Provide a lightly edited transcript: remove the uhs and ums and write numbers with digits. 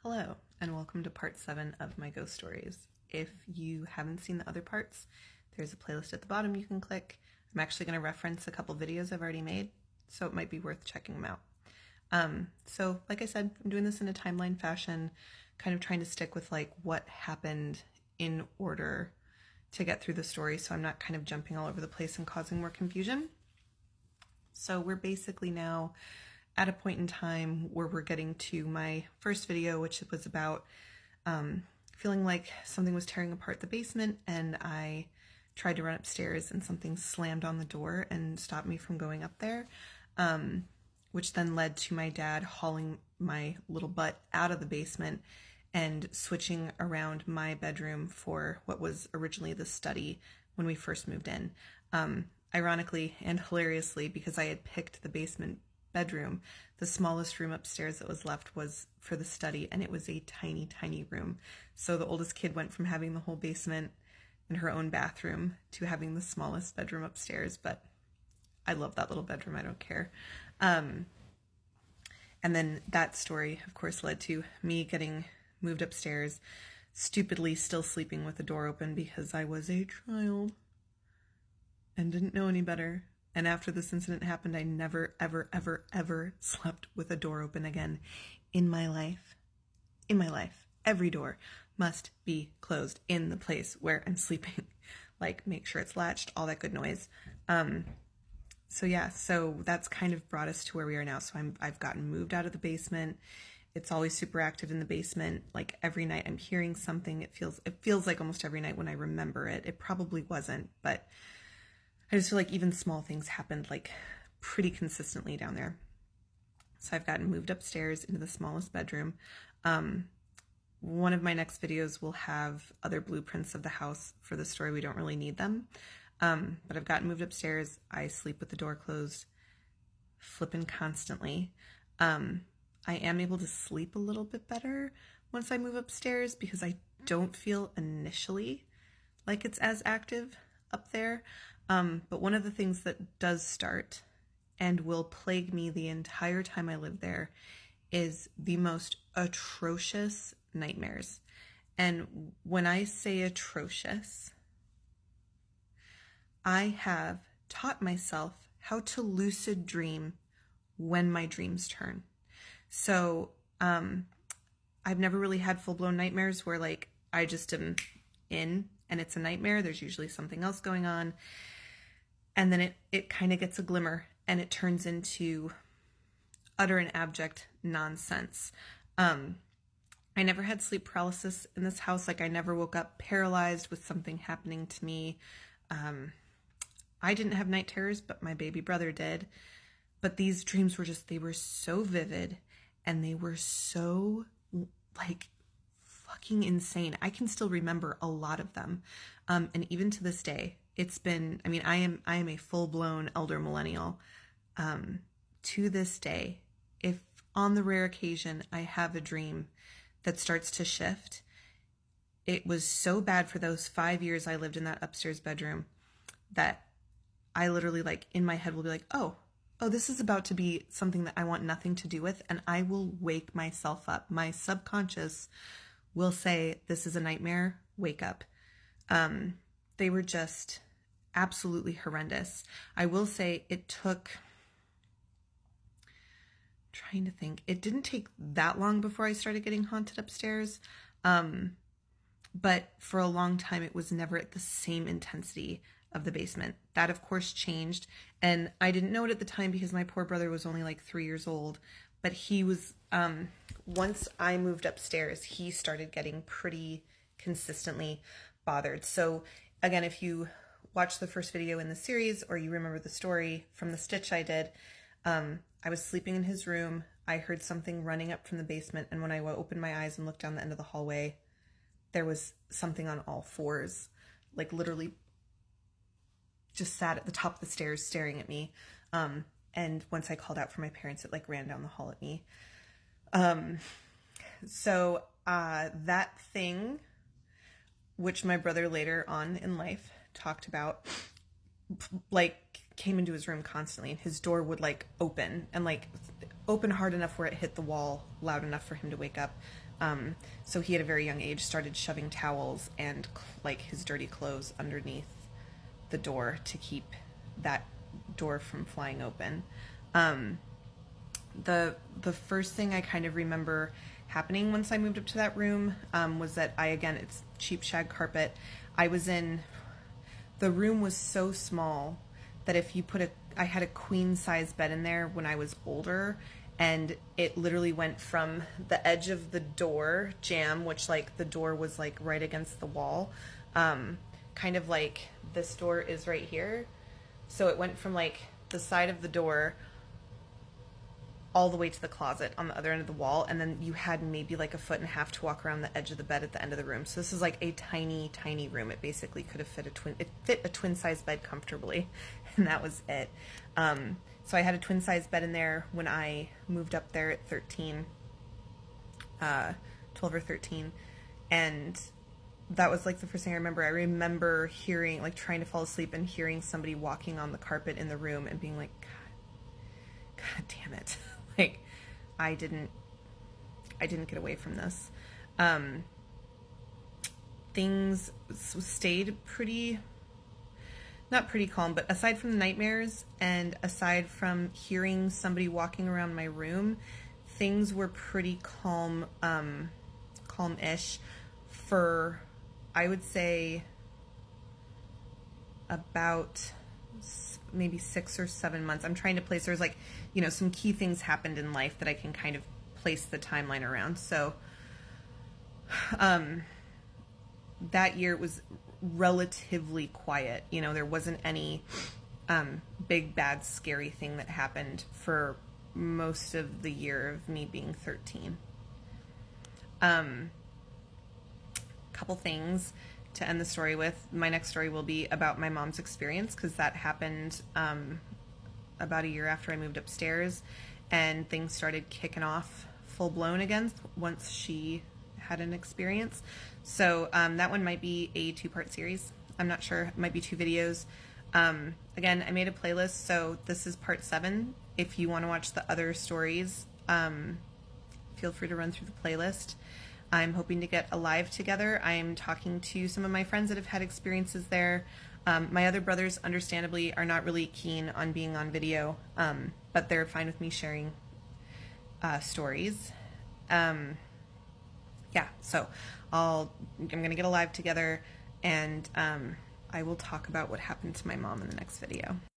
Hello, and welcome to part 7 of my ghost stories. If you haven't seen the other parts, there's a playlist at the bottom you can click. I'm actually going to reference a couple videos I've already made, so it might be worth checking them out. So like I said, I'm doing this in a timeline fashion, kind of trying to stick with like what happened in order to get through the story, so I'm not kind of jumping all over the place and causing more confusion. So we're basically now at a point in time where we're getting to my first video, which was about feeling like something was tearing apart the basement, and I tried to run upstairs and something slammed on the door and stopped me from going up there, which then led to my dad hauling my little butt out of the basement and switching around my bedroom for what was originally the study when we first moved in. Ironically and hilariously, because I had picked the basement bedroom, the smallest room upstairs that was left was for the study, and it was a tiny, tiny room. So the oldest kid went from having the whole basement and her own bathroom to having the smallest bedroom upstairs, but I love that little bedroom, I don't care. And then that story, of course, led to me getting moved upstairs, stupidly still sleeping with the door open because I was a child and didn't know any better. And after this incident happened, I never, ever, ever, ever slept with a door open again in my life. In my life, every door must be closed in the place where I'm sleeping. Like, make sure it's latched, all that good noise. So that's kind of brought us to where we are now. So I've gotten moved out of the basement. It's always super active in the basement. Like every night I'm hearing something. It feels like almost every night when I remember it. It probably wasn't, but I just feel like even small things happened like pretty consistently down there. So I've gotten moved upstairs into the smallest bedroom. One of my next videos will have other blueprints of the house for the story. We don't really need them. But I've gotten moved upstairs. I sleep with the door closed, flipping constantly. I am able to sleep a little bit better once I move upstairs because I don't feel initially like it's as active up there. But one of the things that does start and will plague me the entire time I live there is the most atrocious nightmares. And when I say atrocious, I have taught myself how to lucid dream when my dreams turn. So I've never really had full-blown nightmares where like I just am in and it's a nightmare. There's usually something else going on. And then it kind of gets a glimmer and it turns into utter and abject nonsense. I never had sleep paralysis in this house. Like I never woke up paralyzed with something happening to me. I didn't have night terrors, but my baby brother did. But these dreams were they were so vivid and they were so like fucking insane. I can still remember a lot of them. And even to this day, it's been, I mean, I am a full-blown elder millennial. To this day, if on the rare occasion I have a dream that starts to shift, it was so bad for those 5 years I lived in that upstairs bedroom that I literally like in my head will be like, oh, this is about to be something that I want nothing to do with. And I will wake myself up. My subconscious will say, this is a nightmare, wake up. They were just absolutely horrendous. I will say it didn't take that long before I started getting haunted upstairs. But for a long time, it was never at the same intensity of the basement. That of course changed. And I didn't know it at the time because my poor brother was only like 3 years old, but he was, once I moved upstairs, he started getting pretty consistently bothered. So again, if you watch the first video in the series or you remember the story from the stitch I did, I was sleeping in his room. I heard something running up from the basement. And when I opened my eyes and looked down the end of the hallway, there was something on all fours, like literally just sat at the top of the stairs staring at me. And once I called out for my parents, it like ran down the hall at me. So that thing, which my brother later on in life talked about, like came into his room constantly, and his door would like open and like open hard enough where it hit the wall loud enough for him to wake up. So he, at a very young age, started shoving towels and like his dirty clothes underneath the door to keep that door from flying open. The first thing I kind of remember happening once I moved up to that room was that it's cheap shag carpet. The room was so small that if you I had a queen size bed in there when I was older, and it literally went from the edge of the door jamb, which like the door was like right against the wall, kind of like this door is right here. So it went from like the side of the door all the way to the closet on the other end of the wall, and then you had maybe like a foot and a half to walk around the edge of the bed at the end of the room. So this is like a tiny, tiny room. It basically could have fit a twin size bed comfortably, and that was it. So I had a twin size bed in there when I moved up there at 13, 12 or 13, and that was like the first thing I remember. I remember hearing, like, trying to fall asleep and hearing somebody walking on the carpet in the room and being like, God damn it. Like, I didn't get away from this. Things stayed not pretty calm, but aside from the nightmares and aside from hearing somebody walking around my room, things were pretty calm, calm-ish for, I would say, about maybe 6 or 7 months. I'm trying to place, there's like, some key things happened in life that I can kind of place the timeline around. So that year it was relatively quiet. There wasn't any big, bad, scary thing that happened for most of the year of me being 13. Couple things to end the story with. My next story will be about my mom's experience, because that happened about a year after I moved upstairs, and things started kicking off full-blown again once she had an experience. So that one might be a 2-part series. I'm not sure. It might be 2 videos. Again, I made a playlist, so this is part 7. If you want to watch the other stories, feel free to run through the playlist. I'm hoping to get a live together. I'm talking to some of my friends that have had experiences there. My other brothers, understandably, are not really keen on being on video, but they're fine with me sharing stories. Yeah, so I'm going to get a live together, and I will talk about what happened to my mom in the next video.